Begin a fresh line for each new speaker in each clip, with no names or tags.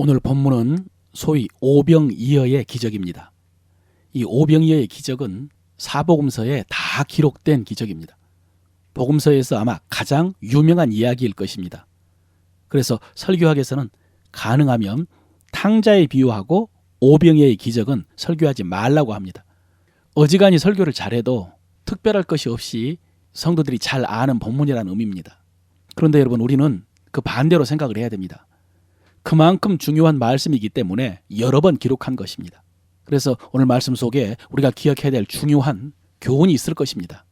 오늘 본문은 소위 오병이어의 기적입니다. 이 오병이어의 기적은 사복음서에 다 기록된 기적입니다. 복음서에서 아마 가장 유명한 이야기일 것입니다. 그래서 설교학에서는 가능하면 탕자에 비유하고 오병이어의 기적은 설교하지 말라고 합니다. 어지간히 설교를 잘해도 특별할 것이 없이 성도들이 잘 아는 본문이라는 의미입니다. 그런데 여러분, 우리는 그 반대로 생각을 해야 됩니다. 그만큼 중요한 말씀이기 때문에 여러 번 기록한 것입니다. 그래서 오늘 말씀 속에 우리가 기억해야 될 중요한 교훈이 있을 것입니다.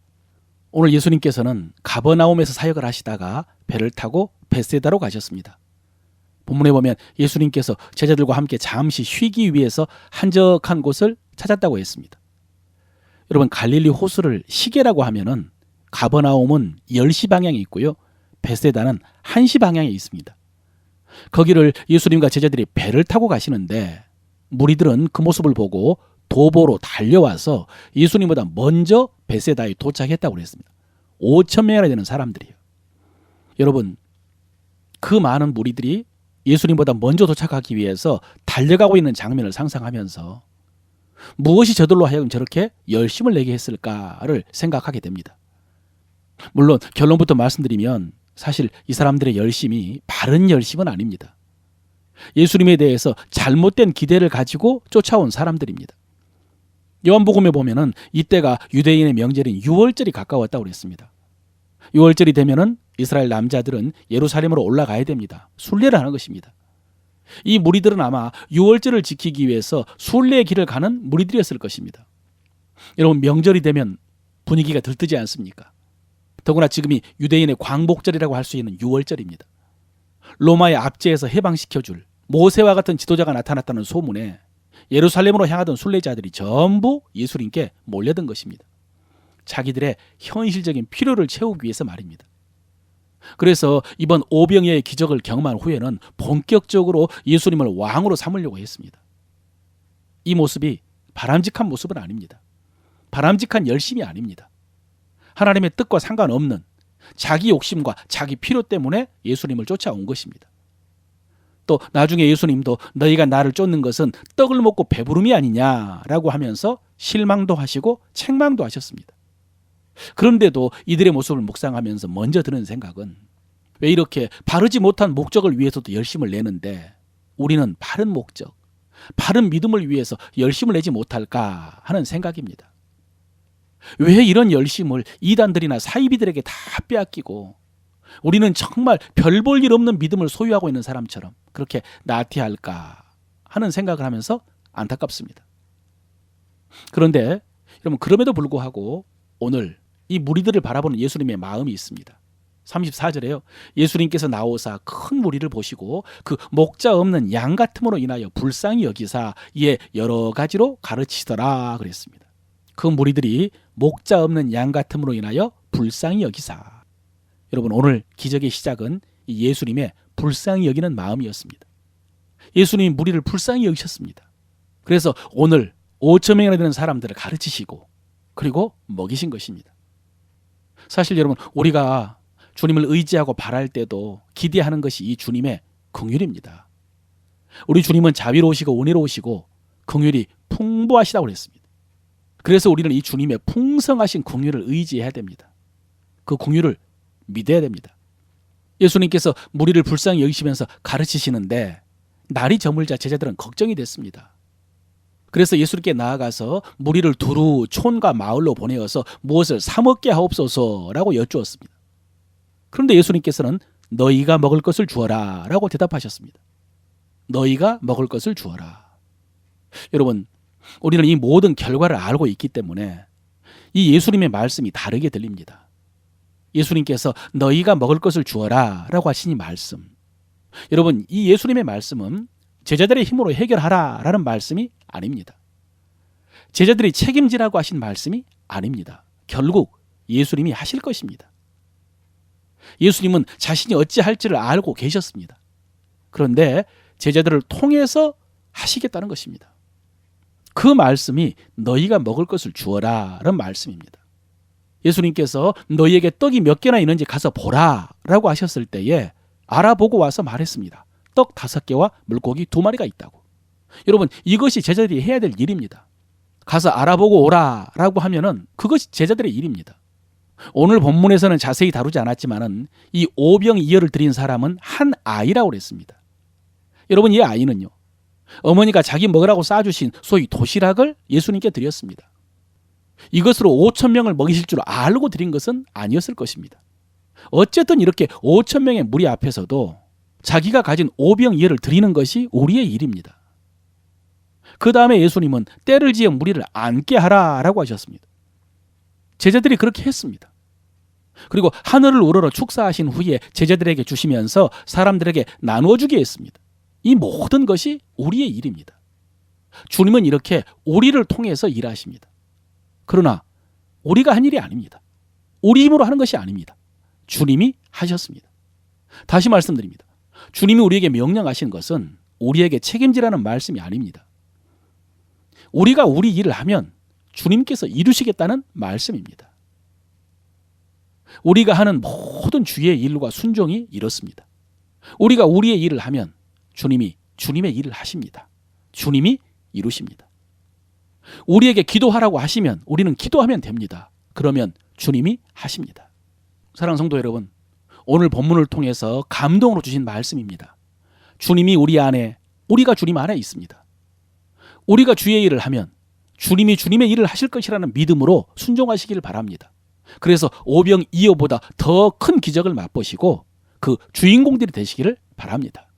오늘 예수님께서는 가버나움에서 사역을 하시다가 배를 타고 벳세다로 가셨습니다. 본문에 보면 예수님께서 제자들과 함께 잠시 쉬기 위해서 한적한 곳을 찾았다고 했습니다. 여러분, 갈릴리 호수를 시계라고 하면은 가버나움은 10시 방향에 있고요, 벳세다는 1시 방향에 있습니다. 거기를 예수님과 제자들이 배를 타고 가시는데 무리들은 그 모습을 보고 도보로 달려와서 예수님보다 먼저 벳세다에 도착했다고 그랬습니다. 5,000명이나 되는 사람들이에요. 여러분, 그 많은 무리들이 예수님보다 먼저 도착하기 위해서 달려가고 있는 장면을 상상하면서 무엇이 저들로 하여금 저렇게 열심을 내게 했을까를 생각하게 됩니다. 물론 결론부터 말씀드리면 사실 이 사람들의 열심이 바른 열심은 아닙니다. 예수님에 대해서 잘못된 기대를 가지고 쫓아온 사람들입니다. 요한복음에 보면은 이때가 유대인의 명절인 유월절이 가까웠다고 그랬습니다. 유월절이 되면은 이스라엘 남자들은 예루살렘으로 올라가야 됩니다. 순례를 하는 것입니다. 이 무리들은 아마 유월절을 지키기 위해서 순례의 길을 가는 무리들이었을 것입니다. 여러분, 명절이 되면 분위기가 들뜨지 않습니까? 더구나 지금이 유대인의 광복절이라고 할 수 있는 유월절입니다. 로마의 압제에서 해방시켜줄 모세와 같은 지도자가 나타났다는 소문에 예루살렘으로 향하던 순례자들이 전부 예수님께 몰려든 것입니다. 자기들의 현실적인 필요를 채우기 위해서 말입니다. 그래서 이번 오병이어의 기적을 경험한 후에는 본격적으로 예수님을 왕으로 삼으려고 했습니다. 이 모습이 바람직한 모습은 아닙니다. 바람직한 열심이 아닙니다. 하나님의 뜻과 상관없는 자기 욕심과 자기 필요 때문에 예수님을 쫓아온 것입니다. 또 나중에 예수님도 너희가 나를 쫓는 것은 떡을 먹고 배부름이 아니냐라고 하면서 실망도 하시고 책망도 하셨습니다. 그런데도 이들의 모습을 묵상하면서 먼저 드는 생각은, 왜 이렇게 바르지 못한 목적을 위해서도 열심을 내는데 우리는 바른 목적, 바른 믿음을 위해서 열심을 내지 못할까 하는 생각입니다. 왜 이런 열심을 이단들이나 사이비들에게 다 빼앗기고 우리는 정말 별 볼 일 없는 믿음을 소유하고 있는 사람처럼 그렇게 나태할까 하는 생각을 하면서 안타깝습니다. 그런데 여러분, 그럼에도 불구하고 오늘 이 무리들을 바라보는 예수님의 마음이 있습니다. 34절에요. 예수님께서 나오사 큰 무리를 보시고 그 목자 없는 양 같음으로 인하여 불쌍히 여기사 이에 여러 가지로 가르치시더라 그랬습니다. 그 무리들이 목자 없는 양 같음으로 인하여 불쌍히 여기사. 여러분, 오늘 기적의 시작은 이 예수님의 불쌍히 여기는 마음이었습니다. 예수님이 무리를 불쌍히 여기셨습니다. 그래서 오늘 5,000명이나 되는 사람들을 가르치시고 그리고 먹이신 것입니다. 사실 여러분, 우리가 주님을 의지하고 바랄 때도 기대하는 것이 이 주님의 긍휼입니다. 우리 주님은 자비로우시고 은혜로우시고 긍휼이 풍부하시다고 그랬습니다. 그래서 우리는 이 주님의 풍성하신 긍휼을 의지해야 됩니다. 그 긍휼을 믿어야 됩니다. 예수님께서 무리를 불쌍히 여기시면서 가르치시는데 날이 저물자 제자들은 걱정이 됐습니다. 그래서 예수님께 나아가서 무리를 두루 촌과 마을로 보내어서 무엇을 사 먹게 하옵소서라고 여쭈었습니다. 그런데 예수님께서는 너희가 먹을 것을 주어라 라고 대답하셨습니다. 너희가 먹을 것을 주어라. 여러분, 우리는 이 모든 결과를 알고 있기 때문에 이 예수님의 말씀이 다르게 들립니다. 예수님께서 너희가 먹을 것을 주어라 라고 하신 이 말씀, 여러분, 이 예수님의 말씀은 제자들의 힘으로 해결하라 라는 말씀이 아닙니다. 제자들이 책임지라고 하신 말씀이 아닙니다. 결국 예수님이 하실 것입니다. 예수님은 자신이 어찌할지를 알고 계셨습니다. 그런데 제자들을 통해서 하시겠다는 것입니다. 그 말씀이 너희가 먹을 것을 주어라 라는 말씀입니다. 예수님께서 너희에게 떡이 몇 개나 있는지 가서 보라 라고 하셨을 때에 알아보고 와서 말했습니다. 떡 5개와 물고기 2마리가 있다고. 여러분, 이것이 제자들이 해야 될 일입니다. 가서 알아보고 오라라고 하면은 그것이 제자들의 일입니다. 오늘 본문에서는 자세히 다루지 않았지만은 이 오병이어를 드린 사람은 한 아이라고 그랬습니다. 여러분, 이 아이는요, 어머니가 자기 먹으라고 싸주신 소위 도시락을 예수님께 드렸습니다. 이것으로 5,000명을 먹이실 줄 알고 드린 것은 아니었을 것입니다. 어쨌든 이렇게 5,000명의 무리 앞에서도 자기가 가진 오병이어를 드리는 것이 우리의 일입니다. 그 다음에 예수님은 때를 지어 무리를 앉게 하라라고 하셨습니다. 제자들이 그렇게 했습니다. 그리고 하늘을 우러러 축사하신 후에 제자들에게 주시면서 사람들에게 나누어 주게 했습니다. 이 모든 것이 우리의 일입니다. 주님은 이렇게 우리를 통해서 일하십니다. 그러나 우리가 한 일이 아닙니다. 우리 힘으로 하는 것이 아닙니다. 주님이 하셨습니다. 다시 말씀드립니다. 주님이 우리에게 명령하신 것은 우리에게 책임지라는 말씀이 아닙니다. 우리가 우리 일을 하면 주님께서 이루시겠다는 말씀입니다. 우리가 하는 모든 주의 일과 순종이 이렇습니다. 우리가 우리의 일을 하면 주님이 주님의 일을 하십니다. 주님이 이루십니다. 우리에게 기도하라고 하시면 우리는 기도하면 됩니다. 그러면 주님이 하십니다. 사랑하는 성도 여러분, 오늘 본문을 통해서 감동으로 주신 말씀입니다. 주님이 우리 안에, 우리가 주님 안에 있습니다. 우리가 주의 일을 하면 주님이 주님의 일을 하실 것이라는 믿음으로 순종하시기를 바랍니다. 그래서 오병이어보다 더 큰 기적을 맛보시고 그 주인공들이 되시기를 바랍니다.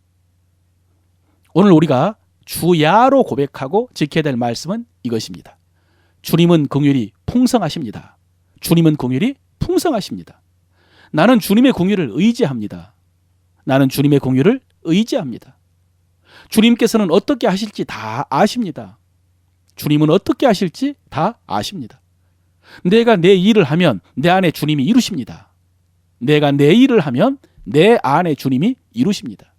오늘 우리가 주야로 고백하고 지켜야 될 말씀은 이것입니다. 주님은 긍휼이 풍성하십니다. 주님은 긍휼이 풍성하십니다. 나는 주님의 긍휼을 의지합니다. 나는 주님의 긍휼을 의지합니다. 주님께서는 어떻게 하실지 다 아십니다. 주님은 어떻게 하실지 다 아십니다. 내가 내 일을 하면 내 안에 주님이 이루십니다. 내가 내 일을 하면 내 안에 주님이 이루십니다.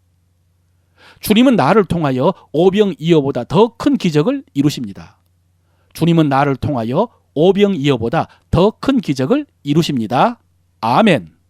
주님은 나를 통하여 오병이어보다 더 큰 기적을 이루십니다. 주님은 나를 통하여 오병이어보다 더 큰 기적을 이루십니다. 아멘.